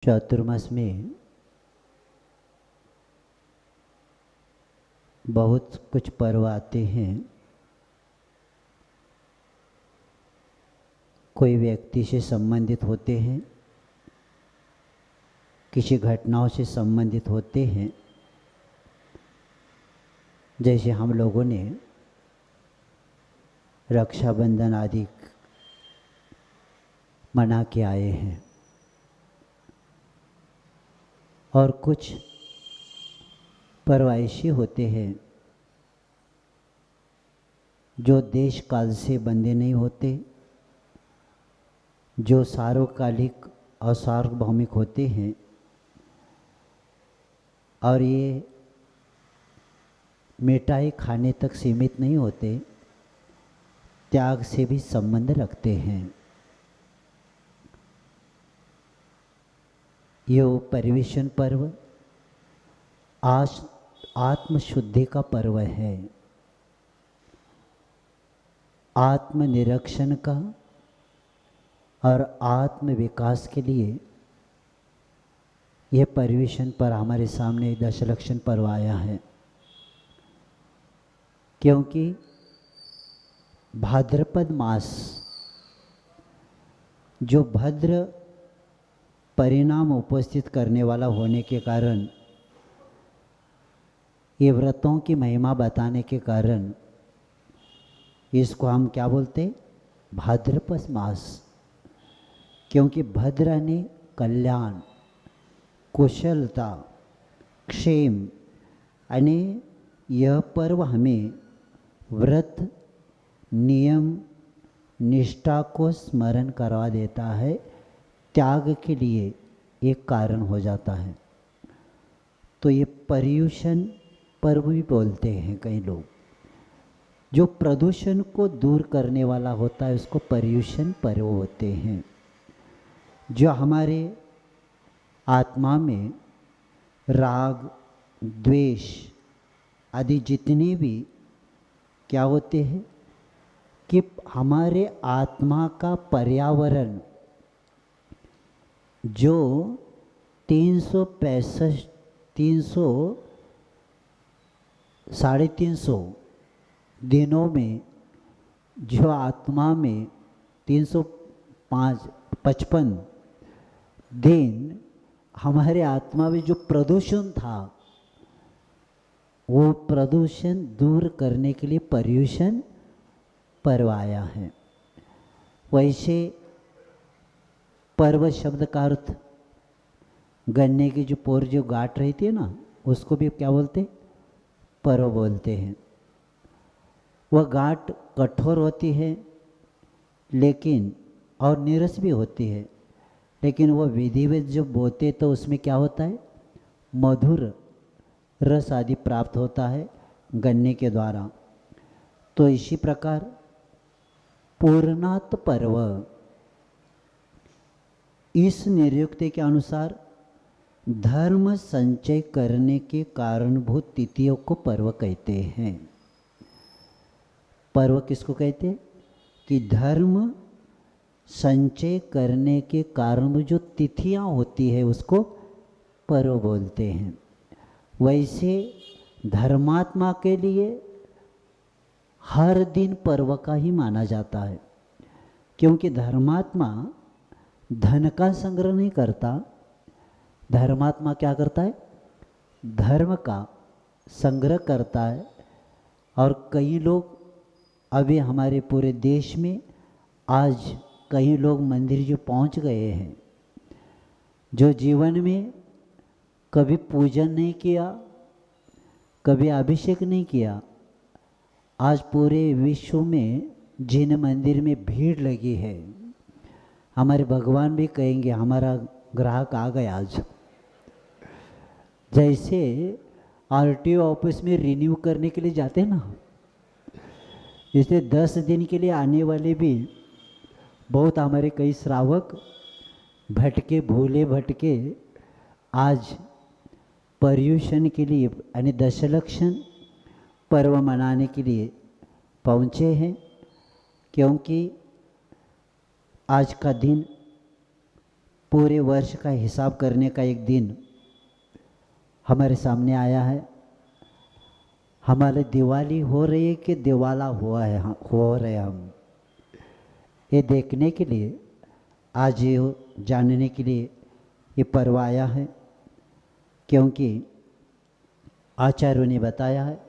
चातुर्मास में बहुत कुछ पर्व आते हैं। कोई व्यक्ति से संबंधित होते हैं, किसी घटनाओं से संबंधित होते हैं। जैसे हम लोगों ने रक्षाबंधन आदि मना के आए हैं, और कुछ पर्व ऐसे होते हैं जो देश काल से बंधे नहीं होते, जो सार्वकालिक और सार्वभौमिक होते हैं, और ये मिठाई खाने तक सीमित नहीं होते, त्याग से भी संबंध रखते हैं। ये परिवेशन पर्व आज आत्मशुद्धि का पर्व है, आत्मनिरीक्षण का और आत्म विकास के लिए यह परिवेशन पर हमारे सामने दशलक्षण पर्व आया है। क्योंकि भाद्रपद मास जो भद्र परिणाम उपस्थित करने वाला होने के कारण, ये व्रतों की महिमा बताने के कारण इसको हम क्या बोलते? भाद्रपद मास। क्योंकि भद्र ने कल्याण, कुशलता, क्षेम, यानी यह पर्व हमें व्रत, नियम, निष्ठा को स्मरण करवा देता है, त्याग के लिए एक कारण हो जाता है। तो ये पर्युषण पर्व भी बोलते हैं कई लोग। जो प्रदूषण को दूर करने वाला होता है उसको पर्युषण पर्व होते हैं। जो हमारे आत्मा में राग, द्वेष आदि जितने भी क्या होते हैं कि हमारे आत्मा का पर्यावरण जो 365 300 दिनों में, जो आत्मा में 355 दिन हमारे आत्मा में जो प्रदूषण था, वो प्रदूषण दूर करने के लिए पर्युषण पर्व आया है। वैसे पर्व शब्द का अर्थ गन्ने की जो पोर जो गांठ रहती है ना, उसको भी क्या बोलते? पर्व बोलते हैं। वह गांठ कठोर होती है लेकिन और नीरस भी होती है, लेकिन वह विधिवत जो बोते तो उसमें क्या होता है? मधुर रस आदि प्राप्त होता है गन्ने के द्वारा। तो इसी प्रकार पूर्णात पर्व इस निरुक्ति के अनुसार धर्म संचय करने के कारणभूत तिथियों को पर्व कहते हैं। पर्व किसको कहते हैं? कि धर्म संचय करने के कारण जो तिथियां होती है उसको पर्व बोलते हैं। वैसे धर्मात्मा के लिए हर दिन पर्व का ही माना जाता है। क्योंकि धर्मात्मा धन का संग्रह नहीं करता, धर्मात्मा क्या करता है? धर्म का संग्रह करता है। और कई लोग अभी हमारे पूरे देश में आज कई लोग मंदिर जो पहुंच गए हैं, जो जीवन में कभी पूजन नहीं किया, कभी अभिषेक नहीं किया, आज पूरे विश्व में जिन मंदिर में भीड़ लगी है, हमारे भगवान भी कहेंगे हमारा ग्राहक आ गया आज। जैसे आरटीओ ऑफिस में रिन्यू करने के लिए जाते हैं ना, इसलिए 10 दिन के लिए आने वाले भी बहुत हमारे कई श्रावक भटके, भूले भटके आज पर्युषण के लिए यानी दशलक्षण पर्व मनाने के लिए पहुँचे हैं। क्योंकि आज का दिन पूरे वर्ष का हिसाब करने का एक दिन हमारे सामने आया है। हमारी दिवाली हो रही है कि दिवाला हुआ है, हो रहे हम, ये देखने के लिए, आज ये जानने के लिए ये पर्व आया है। क्योंकि आचार्यों ने बताया है,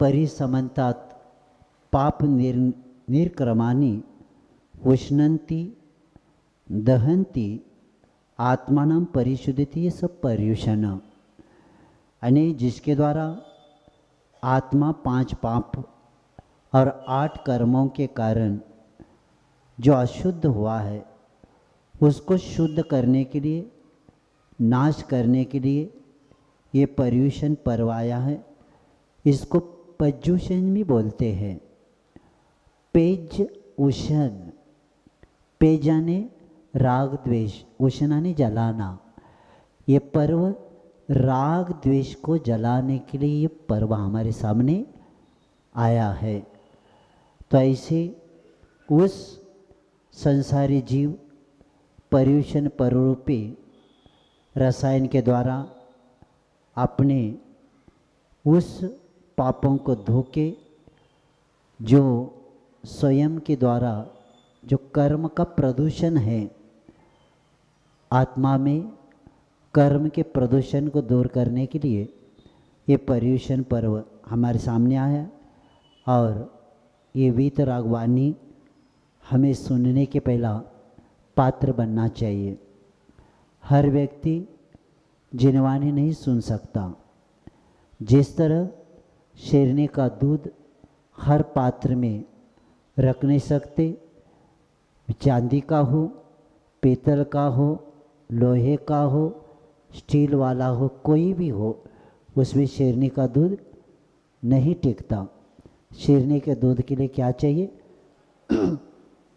परिसमन्तात् पाप निर्क्रमानि उष्णन्ति दहन्ति आत्मानं परिशुद्धति, ये सब पर्युषण, यानी जिसके द्वारा आत्मा 5 पाप और 8 कर्मों के कारण जो अशुद्ध हुआ है उसको शुद्ध करने के लिए, नाश करने के लिए ये पर्युषण पर्व आया है। इसको पर्युषण भी बोलते हैं। पेज उषण, पेज यानी राग द्वेष, उषण यानी जलाना। ये पर्व राग द्वेष को जलाने के लिए ये पर्व हमारे सामने आया है। तो ऐसे उस संसारी जीव पर्युषण पर्वरूपी रसायन के द्वारा अपने उस पापों को धोके, जो स्वयं के द्वारा जो कर्म का प्रदूषण है, आत्मा में कर्म के प्रदूषण को दूर करने के लिए ये पर्युषण पर्व हमारे सामने आया। और ये वीतराग वाणी हमें सुनने के पहला पात्र बनना चाहिए। हर व्यक्ति जिनवाणी नहीं सुन सकता। जिस तरह शेरनी का दूध हर पात्र में रख नहीं सकते, चांदी का हो, पीतल का हो, लोहे का हो, स्टील वाला हो, कोई भी हो, उसमें शेरनी का दूध नहीं टिकता। शेरनी के दूध के लिए क्या चाहिए?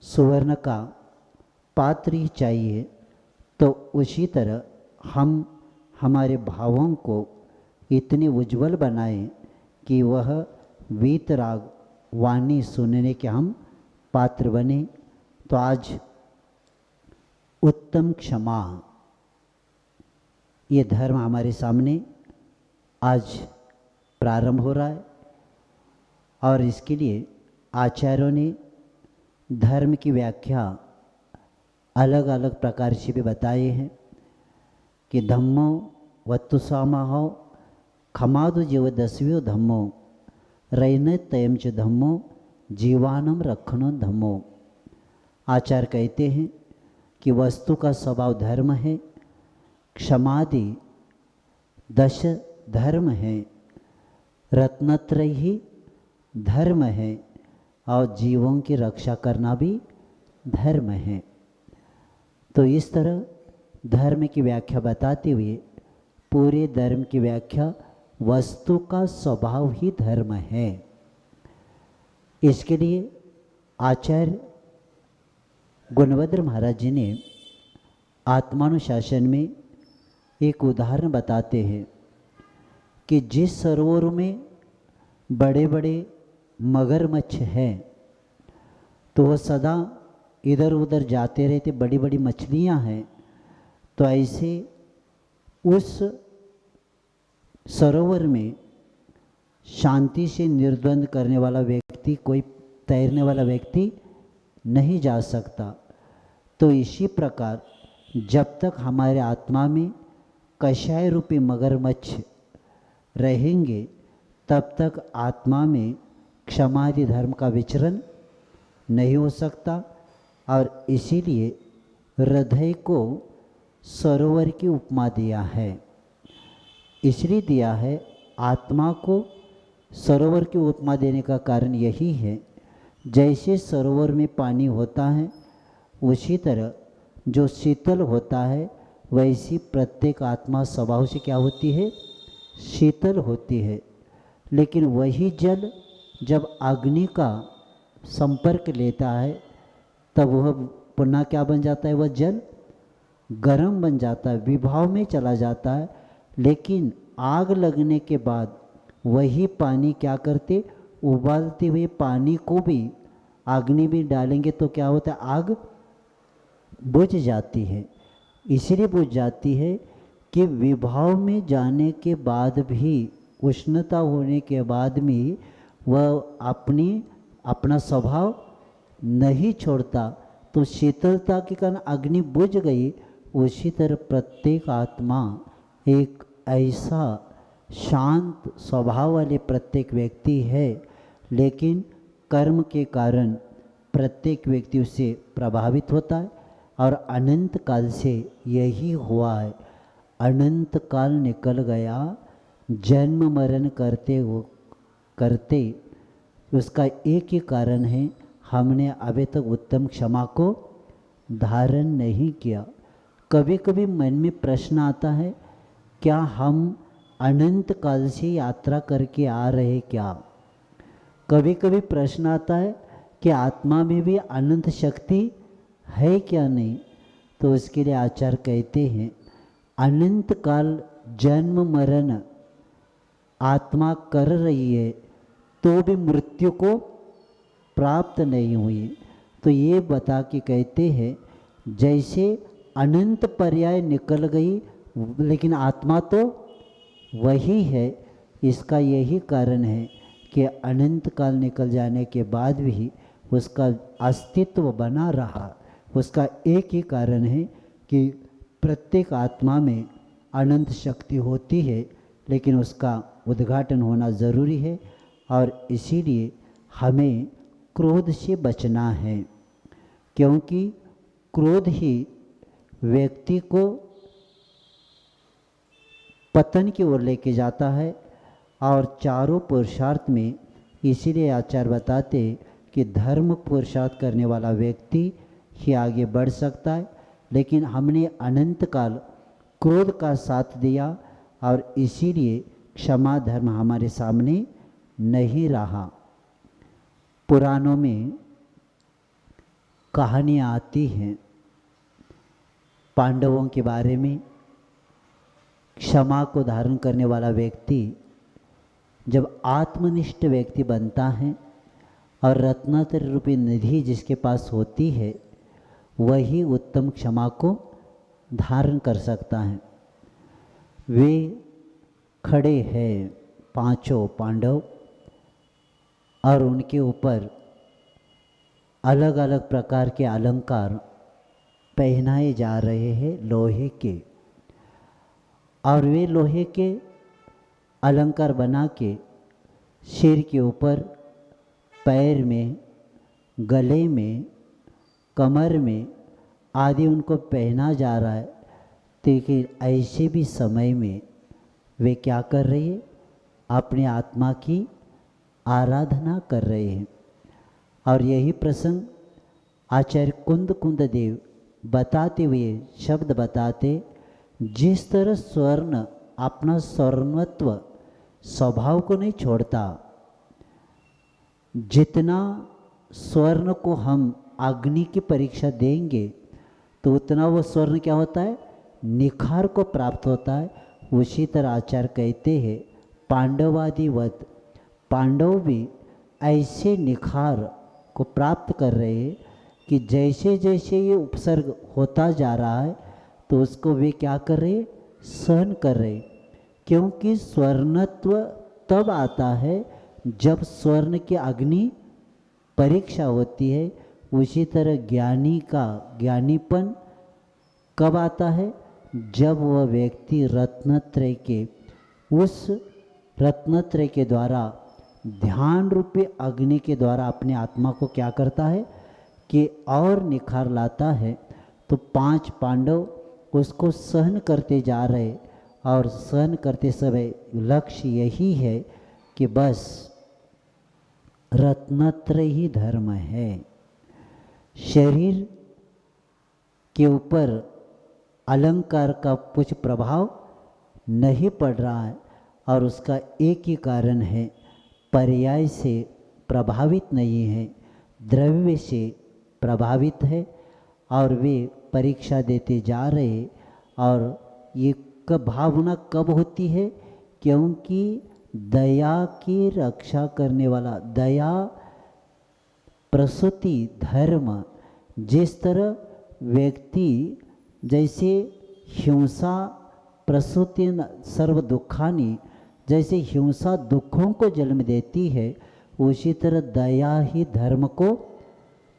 सुवर्ण का पात्र ही चाहिए। तो उसी तरह हम हमारे भावों को इतने उज्जवल बनाएं कि वह वीतराग वाणी सुनने के हम पात्र बने। तो आज उत्तम क्षमा ये धर्म हमारे सामने आज प्रारंभ हो रहा है। और इसके लिए आचार्यों ने धर्म की व्याख्या अलग अलग प्रकार से भी बताए हैं कि धम्मो वत्तुसामहो खमादु जीव दस्यो धम्मो रैन तयम च धम्मो जीवानम रखनो धम्मो। आचार्य कहते हैं कि वस्तु का स्वभाव धर्म है, क्षमादि 10 धर्म है, रत्नत्रय ही धर्म है, और जीवों की रक्षा करना भी धर्म है। तो इस तरह धर्म की व्याख्या बताते हुए पूरे धर्म की व्याख्या वस्तु का स्वभाव ही धर्म है। इसके लिए आचार्य गुणवद्र महाराज जी ने आत्मानुशासन में एक उदाहरण बताते हैं कि जिस सरोवर में बड़े बड़े मगरमच्छ हैं तो वह सदा इधर उधर जाते रहते, बड़ी बड़ी मछलियां हैं। तो ऐसे उस सरोवर में शांति से निर्द्वंद करने वाला व्यक्ति, कोई तैरने वाला व्यक्ति नहीं जा सकता। तो इसी प्रकार जब तक हमारे आत्मा में कषाय रूपी मगरमच्छ रहेंगे तब तक आत्मा में क्षमादि धर्म का विचरण नहीं हो सकता। और इसीलिए हृदय को सरोवर की उपमा दिया है। इसलिए दिया है, आत्मा को सरोवर की उपमा देने का कारण यही है, जैसे सरोवर में पानी होता है उसी तरह जो शीतल होता है वैसी प्रत्येक आत्मा स्वभाव से क्या होती है? शीतल होती है। लेकिन वही जल जब अग्नि का संपर्क लेता है तब वह पुनः क्या बन जाता है? वह जल गर्म बन जाता है, विभाव में चला जाता है। लेकिन आग लगने के बाद वही पानी क्या करते? उबालते हुए पानी को भी अग्नि में डालेंगे तो क्या होता है? आग बुझ जाती है। इसलिए बुझ जाती है कि विभाव में जाने के बाद भी, उष्णता होने के बाद भी वह अपना स्वभाव नहीं छोड़ता, तो शीतलता के कारण अग्नि बुझ गई। उसी तरह प्रत्येक आत्मा एक ऐसा शांत स्वभाव वाले प्रत्येक व्यक्ति है, लेकिन कर्म के कारण प्रत्येक व्यक्ति उससे प्रभावित होता है। और अनंत काल से यही हुआ है। अनंत काल निकल गया, जन्म मरण करते उसका एक ही कारण है, हमने अभी तक उत्तम क्षमा को धारण नहीं किया। कभी कभी मन में प्रश्न आता है, क्या हम अनंत काल से यात्रा करके आ रहे क्या? कभी कभी प्रश्न आता है कि आत्मा में भी अनंत शक्ति है क्या नहीं? तो उसके लिए आचार्य कहते हैं, अनंत काल जन्म मरण आत्मा कर रही है तो भी मृत्यु को प्राप्त नहीं हुई। तो ये बता के कहते हैं, जैसे अनंत पर्याय निकल गई, लेकिन आत्मा तो वही है। इसका यही कारण है कि अनंत काल निकल जाने के बाद भी उसका अस्तित्व बना रहा। उसका एक ही कारण है कि प्रत्येक आत्मा में अनंत शक्ति होती है, लेकिन उसका उद्घाटन होना ज़रूरी है। और इसीलिए हमें क्रोध से बचना है, क्योंकि क्रोध ही व्यक्ति को पतन की ओर लेके जाता है। और चारों पुरुषार्थ में इसीलिए आचार्य बताते कि धर्म पुरुषार्थ करने वाला व्यक्ति ही आगे बढ़ सकता है। लेकिन हमने अनंत काल क्रोध का साथ दिया, और इसीलिए क्षमा धर्म हमारे सामने नहीं रहा। पुराणों में कहानियाँ आती हैं पांडवों के बारे में। क्षमा को धारण करने वाला व्यक्ति जब आत्मनिष्ठ व्यक्ति बनता है और रत्नाकर रूपी निधि जिसके पास होती है, वही उत्तम क्षमा को धारण कर सकता है। वे खड़े हैं पांचों पांडव, और उनके ऊपर अलग अलग प्रकार के अलंकार पहनाए जा रहे हैं लोहे के। और वे लोहे के अलंकार बना के सिर के ऊपर, पैर में, गले में, कमर में आदि उनको पहना जा रहा है। लेकिन ऐसे भी समय में वे क्या कर रहे हैं? अपने आत्मा की आराधना कर रहे हैं। और यही प्रसंग आचार्य कुंद देव बताते हुए शब्द बताते, जिस तरह स्वर्ण अपना स्वर्णत्व स्वभाव को नहीं छोड़ता, जितना स्वर्ण को हम अग्नि की परीक्षा देंगे तो उतना वो स्वर्ण क्या होता है? निखार को प्राप्त होता है। उसी तरह आचार्य कहते हैं, पांडवादिवत पांडव भी ऐसे निखार को प्राप्त कर रहे हैं कि जैसे जैसे ये उपसर्ग होता जा रहा है तो उसको वे क्या कर रहे हैं? सहन कर रहे। क्योंकि स्वर्णत्व तब आता है जब स्वर्ण की अग्नि परीक्षा होती है। उसी तरह ज्ञानी का ज्ञानीपन कब आता है? जब वह व्यक्ति रत्नत्रय के, उस रत्नत्रय के द्वारा, ध्यान रूपी अग्नि के द्वारा अपने आत्मा को क्या करता है कि और निखार लाता है। तो पांच पांडव उसको सहन करते जा रहे, और सहन करते समय लक्ष्य यही है कि बस रत्नत्रय ही धर्म है। शरीर के ऊपर अलंकार का कुछ प्रभाव नहीं पड़ रहा है, और उसका एक ही कारण है, पर्याय से प्रभावित नहीं है, द्रव्य से प्रभावित है। और वे परीक्षा देते जा रहे। और ये भावना कब होती है? क्योंकि दया की रक्षा करने वाला, दया प्रसूति धर्म, जिस तरह व्यक्ति जैसे हिंसा प्रसूति सर्व दुखानी, जैसे हिंसा दुखों को जन्म देती है, उसी तरह दया ही धर्म को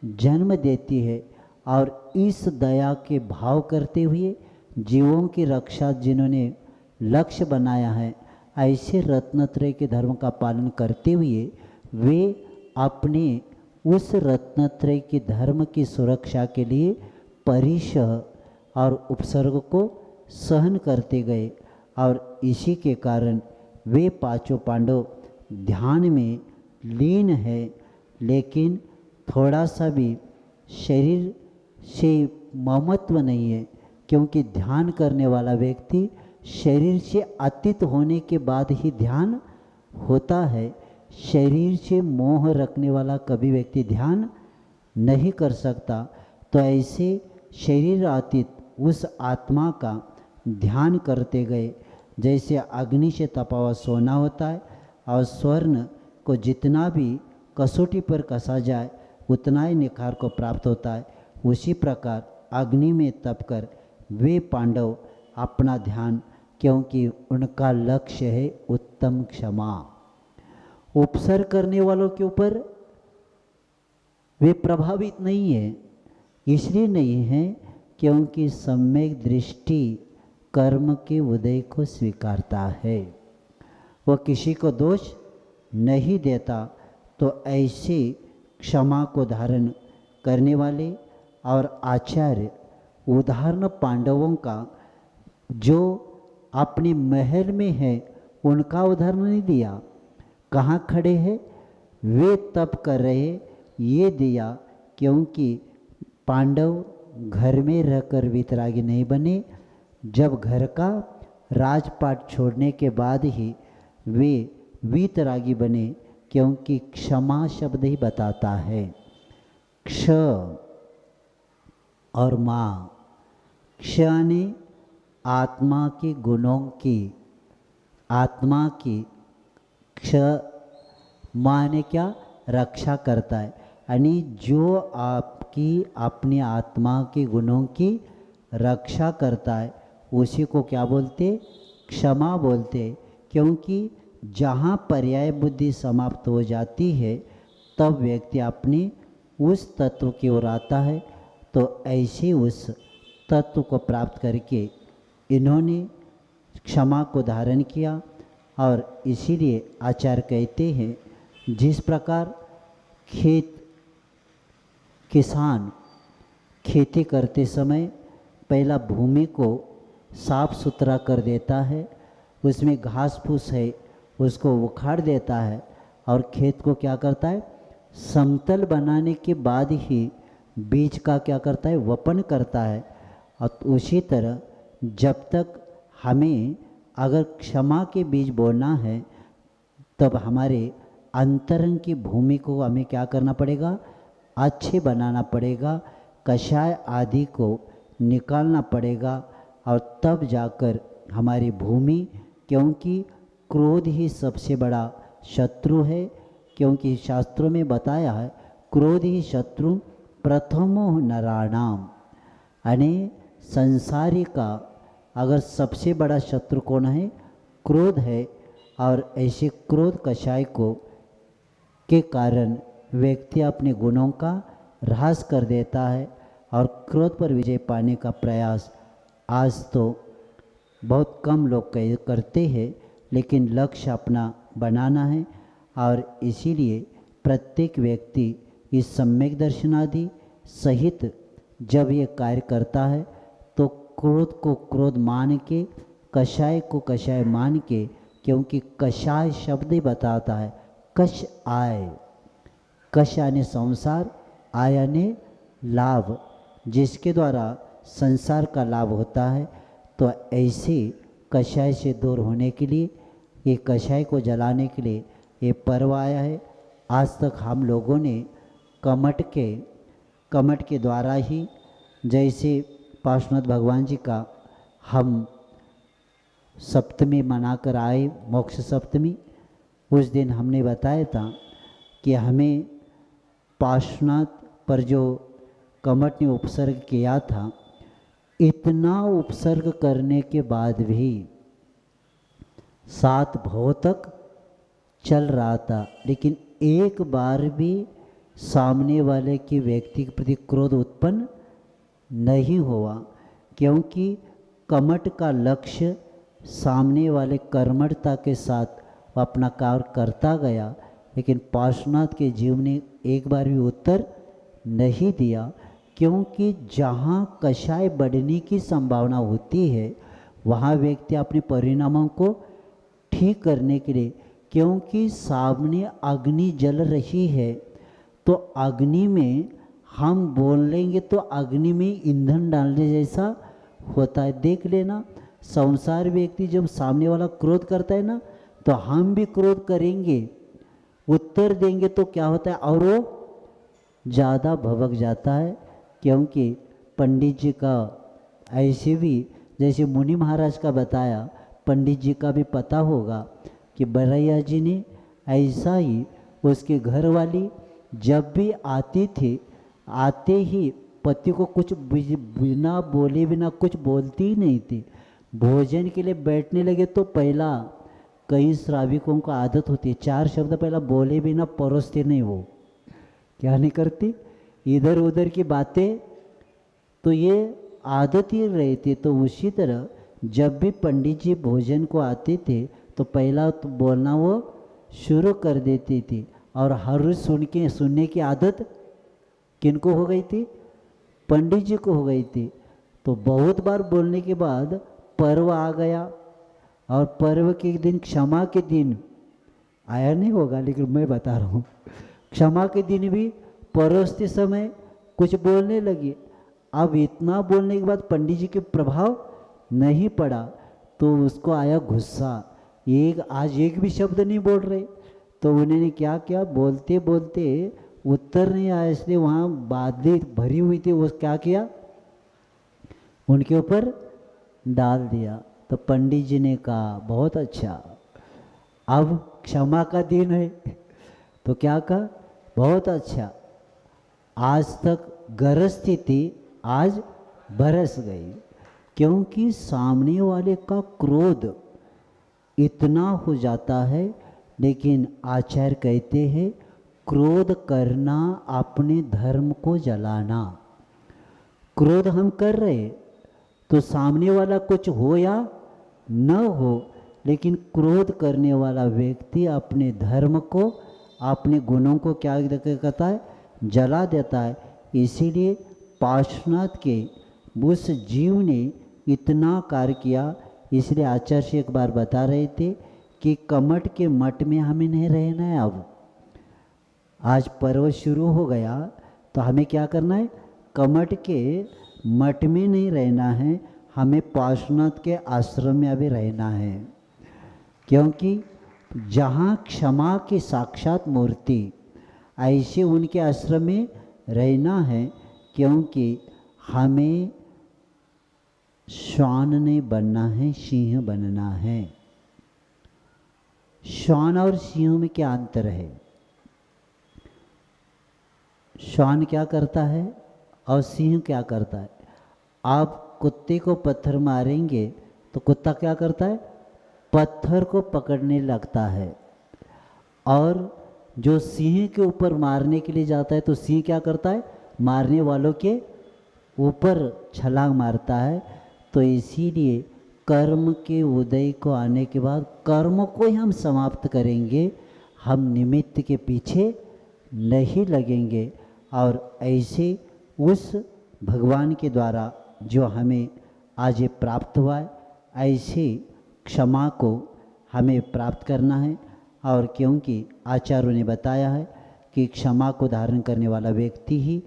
जन्म देती है। और इस दया के भाव करते हुए जीवों की रक्षा जिन्होंने लक्ष्य बनाया है, ऐसे रत्नत्रय के धर्म का पालन करते हुए वे अपने उस रत्नत्रय के धर्म की सुरक्षा के लिए परिशह और उपसर्ग को सहन करते गए। और इसी के कारण वे पांचों पांडव ध्यान में लीन है, लेकिन थोड़ा सा भी शरीर से ममत्व नहीं है, क्योंकि ध्यान करने वाला व्यक्ति शरीर से अतीत होने के बाद ही ध्यान होता है। शरीर से मोह रखने वाला कभी व्यक्ति ध्यान नहीं कर सकता। तो ऐसे शरीर अतीत उस आत्मा का ध्यान करते गए। जैसे अग्नि से तपा हुआ सोना होता है और स्वर्ण को जितना भी कसौटी पर कसा जाए उतना ही निखार को प्राप्त होता है, उसी प्रकार अग्नि में तपकर वे पांडव अपना ध्यान, क्योंकि उनका लक्ष्य है उत्तम क्षमा। उपसर्ग करने वालों के ऊपर वे प्रभावित नहीं है, इसलिए नहीं है क्योंकि सम्यक दृष्टि कर्म के उदय को स्वीकारता है, वह किसी को दोष नहीं देता। तो ऐसे क्षमा को धारण करने वाले और आचार्य उदाहरण पांडवों का जो अपने महल में है उनका उदाहरण नहीं दिया, कहाँ खड़े हैं वे तप कर रहे ये दिया, क्योंकि पांडव घर में रहकर वीतरागी नहीं बने। जब घर का राजपाट छोड़ने के बाद ही वे वीतरागी बने, क्योंकि क्षमा शब्द ही बताता है। क्ष और माँ, क्ष ने आत्मा के गुणों की, आत्मा की, क्ष माँ ने क्या रक्षा करता है, यानी जो आपकी अपनी आत्मा के गुणों की रक्षा करता है उसी को क्या बोलते, क्षमा बोलते। क्योंकि जहाँ पर्याय बुद्धि समाप्त हो जाती है तब व्यक्ति अपने उस तत्व की ओर आता है। तो ऐसे उस तत्व को प्राप्त करके इन्होंने क्षमा को धारण किया। और इसीलिए आचार्य कहते हैं जिस प्रकार किसान खेती करते समय पहला भूमि को साफ सुथरा कर देता है, उसमें घास फूस है उसको उखाड़ देता है और खेत को क्या करता है, समतल बनाने के बाद ही बीज का क्या करता है, वपन करता है। और उसी तरह जब तक हमें अगर क्षमा के बीज बोना है तब हमारे अंतरंग की भूमि को हमें क्या करना पड़ेगा, अच्छे बनाना पड़ेगा, कषाय आदि को निकालना पड़ेगा। और तब जाकर हमारी भूमि, क्योंकि क्रोध ही सबसे बड़ा शत्रु है, क्योंकि शास्त्रों में बताया है क्रोध ही शत्रु प्रथमो नराणाम, यानी संसारी का अगर सबसे बड़ा शत्रु कौन है, क्रोध है। और ऐसे क्रोध कषाय को के कारण व्यक्ति अपने गुणों का ह्रास कर देता है और क्रोध पर विजय पाने का प्रयास आज तो बहुत कम लोग करते हैं, लेकिन लक्ष्य अपना बनाना है। और इसीलिए प्रत्येक व्यक्ति इस सम्यक दर्शनादि सहित जब ये कार्य करता है तो क्रोध को क्रोध मान के, कषाय को कषाय मान के, क्योंकि कषाय शब्द ही बताता है कष आय, कष यानी संसार, आय यानी लाभ, जिसके द्वारा संसार का लाभ होता है। तो ऐसे कषाय से दूर होने के लिए, ये कषाय को जलाने के लिए ये पर्व आया है। आज तक हम लोगों ने कमट के द्वारा ही, जैसे पार्श्वनाथ भगवान जी का हम सप्तमी मनाकर आए, मोक्ष सप्तमी, उस दिन हमने बताया था कि हमें पार्श्वनाथ पर जो कमट ने उपसर्ग किया था, इतना उपसर्ग करने के बाद भी 7 भव तक चल रहा था, लेकिन एक बार भी सामने वाले की व्यक्ति के प्रति क्रोध उत्पन्न नहीं हुआ, क्योंकि कमठ का लक्ष्य सामने वाले कर्मठता के साथ अपना कार्य करता गया, लेकिन पार्श्वनाथ के जीव ने एक बार भी उत्तर नहीं दिया, क्योंकि जहाँ कषाय बढ़ने की संभावना होती है वहाँ व्यक्ति अपने परिणामों को ठीक करने के लिए, क्योंकि सामने अग्नि जल रही है तो अग्नि में हम बोल लेंगे तो अग्नि में ईंधन डालने जैसा होता है। देख लेना, संसार व्यक्ति जब सामने वाला क्रोध करता है ना, तो हम भी क्रोध करेंगे, उत्तर देंगे तो क्या होता है, और वो ज़्यादा भभक जाता है। क्योंकि पंडित जी का ऐसे भी, जैसे मुनि महाराज का बताया, पंडित जी का भी पता होगा कि बरैया जी ने ऐसा ही, उसके घर वाली जब भी आती थी, आते ही पति को कुछ बिना बोले बिना कुछ बोलती ही नहीं थी। भोजन के लिए बैठने लगे तो पहला, कई श्राविकों को आदत होती है 4 शब्द पहला बोले बिना परोसते नहीं, वो क्या नहीं करती, इधर उधर की बातें, तो ये आदत ही रहती। तो उसी तरह जब भी पंडित जी भोजन को आते थे तो पहला तो बोलना वो शुरू कर देती थी, और हर रोज सुनने की आदत किनको हो गई थी, पंडित जी को हो गई थी। तो बहुत बार बोलने के बाद पर्व आ गया, और पर्व के दिन, क्षमा के दिन आया नहीं होगा लेकिन मैं बता रहा हूँ, क्षमा के दिन भी परोसते समय कुछ बोलने लगी। अब इतना बोलने के बाद पंडित जी के प्रभाव नहीं पड़ा तो उसको आया गुस्सा, आज एक भी शब्द नहीं बोल रहे। तो उन्होंने क्या किया, बोलते बोलते उत्तर नहीं आया, इसलिए वहाँ बातें भरी हुई थी, वो क्या किया, उनके ऊपर डाल दिया। तो पंडित जी ने कहा बहुत अच्छा, अब क्षमा का दिन है, तो क्या कहा, बहुत अच्छा, आज तक गरजती थी आज बरस गई। क्योंकि सामने वाले का क्रोध इतना हो जाता है, लेकिन आचार्य कहते हैं क्रोध करना अपने धर्म को जलाना। क्रोध हम कर रहे तो सामने वाला कुछ हो या न हो, लेकिन क्रोध करने वाला व्यक्ति अपने धर्म को, अपने गुणों को क्या करता है, जला देता है। इसीलिए पार्श्वनाथ के उस जीव ने इतना कार्य किया। इसलिए आचार्य से एक बार बता रहे थे कि कमठ के मठ में हमें नहीं रहना है। अब आज पर्व शुरू हो गया तो हमें क्या करना है, कमठ के मठ में नहीं रहना है, हमें पार्श्वनाथ के आश्रम में अभी रहना है। क्योंकि जहाँ क्षमा की साक्षात मूर्ति, ऐसे उनके आश्रम में रहना है। क्योंकि हमें श्वान नहीं बनना है, सिंह बनना है। श्वान और सिंह में क्या अंतर है, श्वान क्या करता है और सिंह क्या करता है। आप कुत्ते को पत्थर मारेंगे तो कुत्ता क्या करता है, पत्थर को पकड़ने लगता है, और जो सिंह के ऊपर मारने के लिए जाता है तो सिंह क्या करता है, मारने वालों के ऊपर छलांग मारता है। तो इसीलिए कर्म के उदय को आने के बाद कर्म को ही हम समाप्त करेंगे, हम निमित्त के पीछे नहीं लगेंगे। और ऐसे उस भगवान के द्वारा जो हमें आज ये प्राप्त हुआ है, ऐसे क्षमा को हमें प्राप्त करना है। और क्योंकि आचार्यों ने बताया है कि क्षमा को धारण करने वाला व्यक्ति ही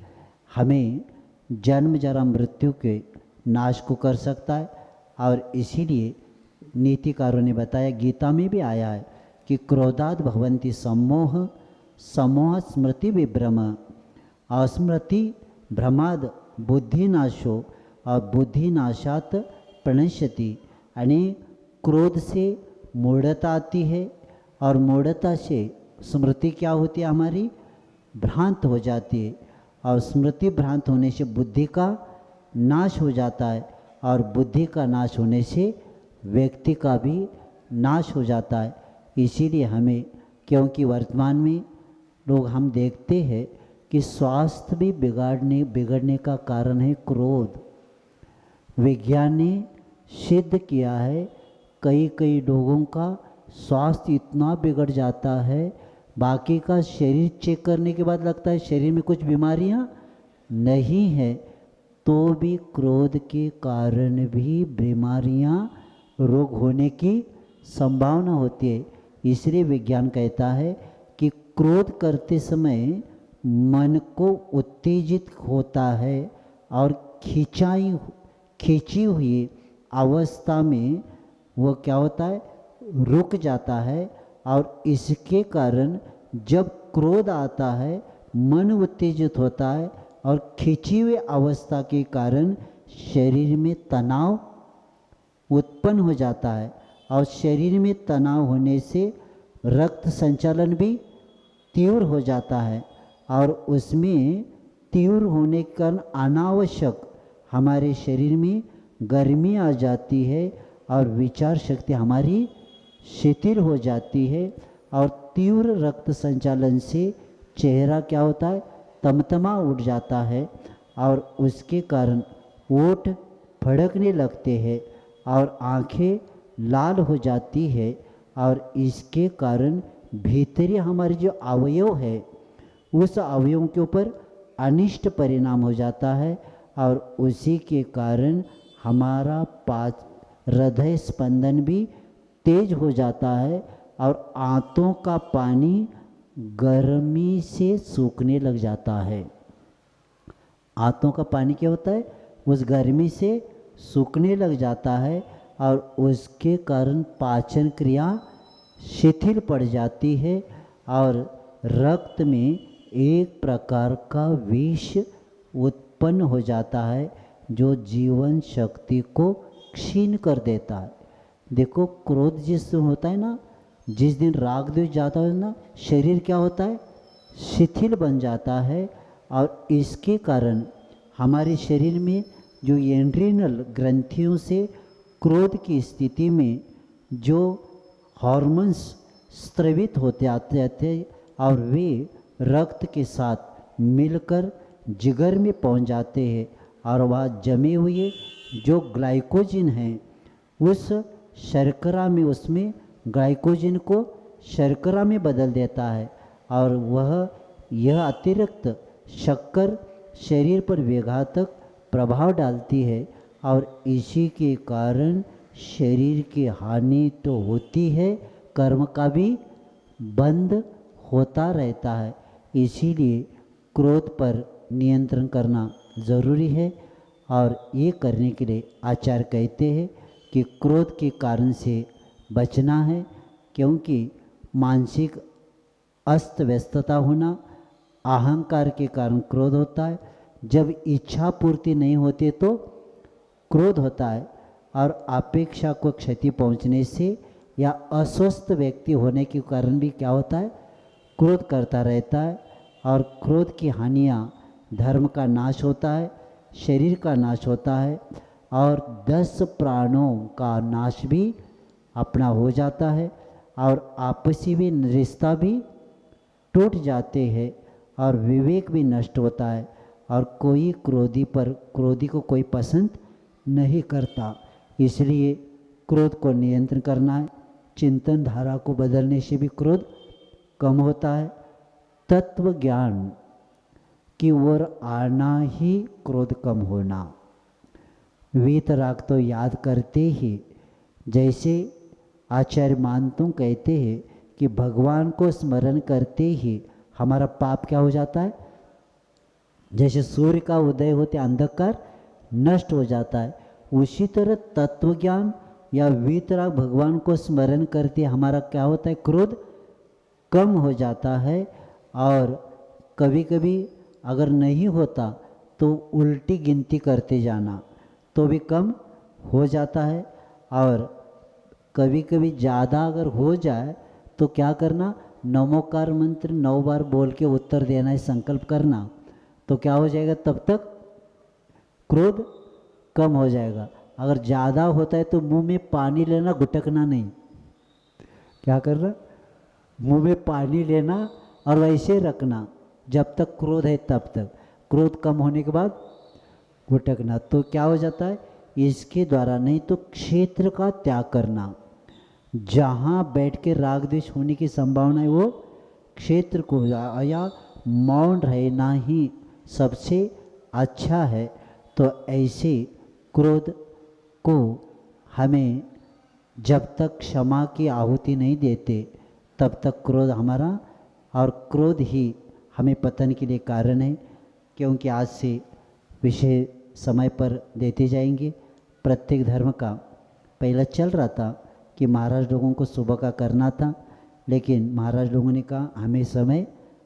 हमें जन्म जरा मृत्यु के नाश को कर सकता है। और इसीलिए नीतिकारों ने बताया, गीता में भी आया है कि क्रोधाद भवन्ति सम्मोह, सम्मोह स्मृति विभ्रम, अस्मृति भ्रमाद बुद्धिनाशो, और बुद्धिनाशात प्रणश्यति। यानी क्रोध से मूढ़ता आती है, और मूढ़ता से स्मृति क्या होती है, हमारी भ्रांत हो जाती है, और स्मृति भ्रांत होने से बुद्धि का नाश हो जाता है। और बुद्धि का नाश होने से व्यक्ति का भी नाश हो जाता है। इसीलिए हमें, क्योंकि वर्तमान में लोग हम देखते हैं कि स्वास्थ्य भी बिगड़ने का कारण है क्रोध। विज्ञान ने सिद्ध किया है, कई कई लोगों का स्वास्थ्य इतना बिगड़ जाता है, बाकी का शरीर चेक करने के बाद लगता है शरीर में कुछ बीमारियां नहीं है, तो भी क्रोध के कारण भी बीमारियां, रोग होने की संभावना होती है। इसलिए विज्ञान कहता है कि क्रोध करते समय मन को उत्तेजित होता है और खींची हुई अवस्था में वो क्या होता है, रुक जाता है। और इसके कारण जब क्रोध आता है मन उत्तेजित होता है और खींची हुई अवस्था के कारण शरीर में तनाव उत्पन्न हो जाता है और शरीर में तनाव होने से रक्त संचालन भी तीव्र हो जाता है और उसमें तीव्र होने के कारण अनावश्यक हमारे शरीर में गर्मी आ जाती है और विचार शक्ति हमारी शिथिल हो जाती है और तीव्र रक्त संचालन से चेहरा क्या होता है, तमतमा उठ जाता है और उसके कारण ओठ फड़कने लगते हैं और आंखें लाल हो जाती है और इसके कारण भीतरी हमारे जो अवयव है उस अवयवों के ऊपर अनिष्ट परिणाम हो जाता है और उसी के कारण हमारा हृदय स्पंदन भी तेज हो जाता है और आंतों का पानी गर्मी से सूखने लग जाता है। आंतों का पानी क्या होता है, उस गर्मी से सूखने लग जाता है और उसके कारण पाचन क्रिया शिथिल पड़ जाती है और रक्त में एक प्रकार का विष उत्पन्न हो जाता है जो जीवन शक्ति को क्षीण कर देता है। देखो क्रोध जिस दिन होता है ना, जिस दिन राग द्वेष जाता है ना, शरीर क्या होता है, शिथिल बन जाता है और इसके कारण हमारे शरीर में जो एड्रिनल ग्रंथियों से क्रोध की स्थिति में जो हार्मोन्स स्रावित होते आते थे और वे रक्त के साथ मिलकर जिगर में पहुंच जाते हैं और वह जमे हुए जो ग्लाइकोजन हैं उस शर्करा में, उसमें ग्लाइकोजन को शर्करा में बदल देता है और यह अतिरिक्त शक्कर शरीर पर विघातक प्रभाव डालती है और इसी के कारण शरीर की हानि तो होती है, कर्म का भी बंद होता रहता है। इसीलिए क्रोध पर नियंत्रण करना ज़रूरी है और ये करने के लिए आचार्य कहते हैं कि क्रोध के कारण से बचना है, क्योंकि मानसिक अस्त व्यस्तता होना, अहंकार के कारण क्रोध होता है। जब इच्छा पूर्ति नहीं होती तो क्रोध होता है और अपेक्षा को क्षति पहुंचने से या अस्वस्थ व्यक्ति होने के कारण भी क्या होता है, क्रोध करता रहता है और क्रोध की हानियाँ धर्म का नाश होता है, शरीर का नाश होता है और 10 प्राणों का नाश भी अपना हो जाता है और आपसी भी रिश्ता भी टूट जाते हैं और विवेक भी नष्ट होता है और कोई क्रोधी को कोई पसंद नहीं करता। इसलिए क्रोध को नियंत्रण करना है। चिंतन धारा को बदलने से भी क्रोध कम होता है। तत्व ज्ञान की ओर आना ही क्रोध कम होना। वीतराग तो याद करते ही, जैसे आचार्य मानतों कहते हैं कि भगवान को स्मरण करते ही हमारा पाप क्या हो जाता है, जैसे सूर्य का उदय होते अंधकार नष्ट हो जाता है, उसी तरह तत्व ज्ञान या वीतराग भगवान को स्मरण करते हमारा क्या होता है, क्रोध कम हो जाता है। और कभी कभी अगर नहीं होता तो उल्टी गिनती करते जाना तो भी कम हो जाता है और कभी कभी ज़्यादा अगर हो जाए तो क्या करना, नमोकार मंत्र 9 बार बोल के उत्तर देना है, संकल्प करना, तो क्या हो जाएगा, तब तक क्रोध कम हो जाएगा। अगर ज़्यादा होता है तो मुंह में पानी लेना, गुटकना नहीं। क्या कर रहा, मुंह में पानी लेना और वैसे रखना जब तक क्रोध है तब तक। क्रोध कम होने के बाद गुटकना। तो क्या हो जाता है इसके द्वारा। नहीं तो क्षेत्र का त्याग करना, जहाँ बैठ के राग द्वेष होने की संभावना है वो क्षेत्र को, या मौन रहना ही सबसे अच्छा है। तो ऐसे क्रोध को हमें जब तक क्षमा की आहुति नहीं देते तब तक क्रोध हमारा, और क्रोध ही हमें पतन के लिए कारण है। क्योंकि आज से विषय समय पर देते जाएंगे। प्रत्येक धर्म का पहला चल रहा था कि महाराज लोगों को सुबह का करना था, लेकिन महाराज लोगों ने कहा हमें समय,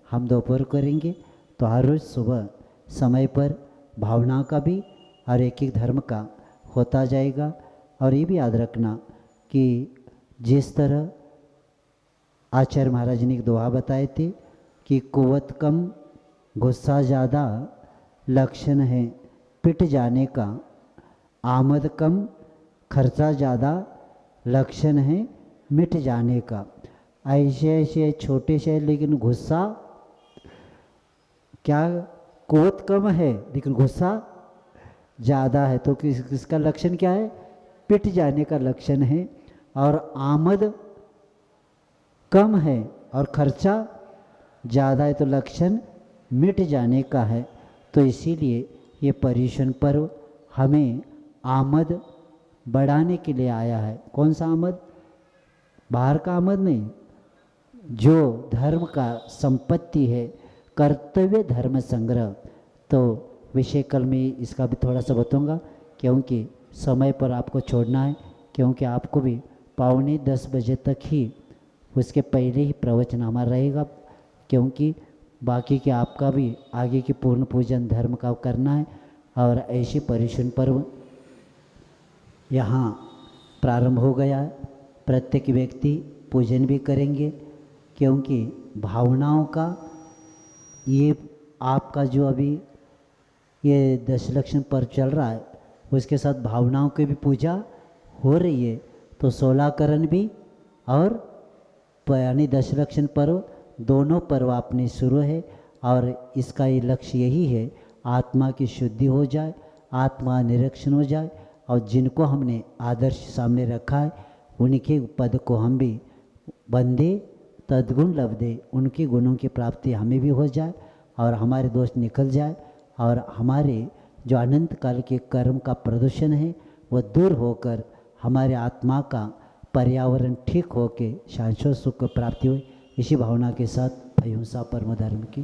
हम दोपहर करेंगे। तो हर रोज़ सुबह समय पर भावना का भी और एक एक धर्म का होता जाएगा। और ये भी याद रखना कि जिस तरह आचार्य महाराज ने एक दोहा बताए थे कि कुवत कम गुस्सा ज़्यादा लक्षण है पिट जाने का, आमद कम खर्चा ज़्यादा लक्षण है मिट जाने का। ऐसे ऐसे छोटे से लेकिन गुस्सा, क्या कुवत कम है लेकिन गुस्सा ज़्यादा है, तो किसका लक्षण क्या है, पिट जाने का लक्षण है। और आमद कम है और खर्चा ज़्यादा है तो लक्षण मिट जाने का है। तो इसीलिए ये पर्युषण पर्व हमें आमद बढ़ाने के लिए आया है। कौन सा आमद, बाहर का आमद नहीं, जो धर्म का संपत्ति है, कर्तव्य धर्म संग्रह। तो विषय कल में इसका भी थोड़ा सा बताऊंगा, क्योंकि समय पर आपको छोड़ना है, क्योंकि आपको भी 9:45 बजे तक ही, उसके पहले ही प्रवचन हमारा रहेगा, क्योंकि बाकी के आपका भी आगे की पूर्ण पूजन धर्म का करना है। और ऐसे पर्युषण पर्व यहाँ प्रारंभ हो गया है। प्रत्येक व्यक्ति पूजन भी करेंगे, क्योंकि भावनाओं का ये आपका जो अभी ये 10 लक्षण पर्व चल रहा है, उसके साथ भावनाओं की भी पूजा हो रही है। तो 16 करण भी और यानी 10 लक्षण पर्व, दोनों पर्व अपने शुरू है। और इसका ये लक्ष्य यही है, आत्मा की शुद्धि हो जाए, आत्मा निरीक्षण हो जाए, और जिनको हमने आदर्श सामने रखा है उनके पद को हम भी बंदे तद्गुण लब्धे, उनके गुणों की प्राप्ति हमें भी हो जाए और हमारे दोष निकल जाए, और हमारे जो अनंत काल के कर्म का प्रदूषण है वह दूर होकर हमारे आत्मा का पर्यावरण ठीक होकर शाश्वत सुख प्राप्ति हो। इसी भावना के साथ अहिंसा परम धर्म की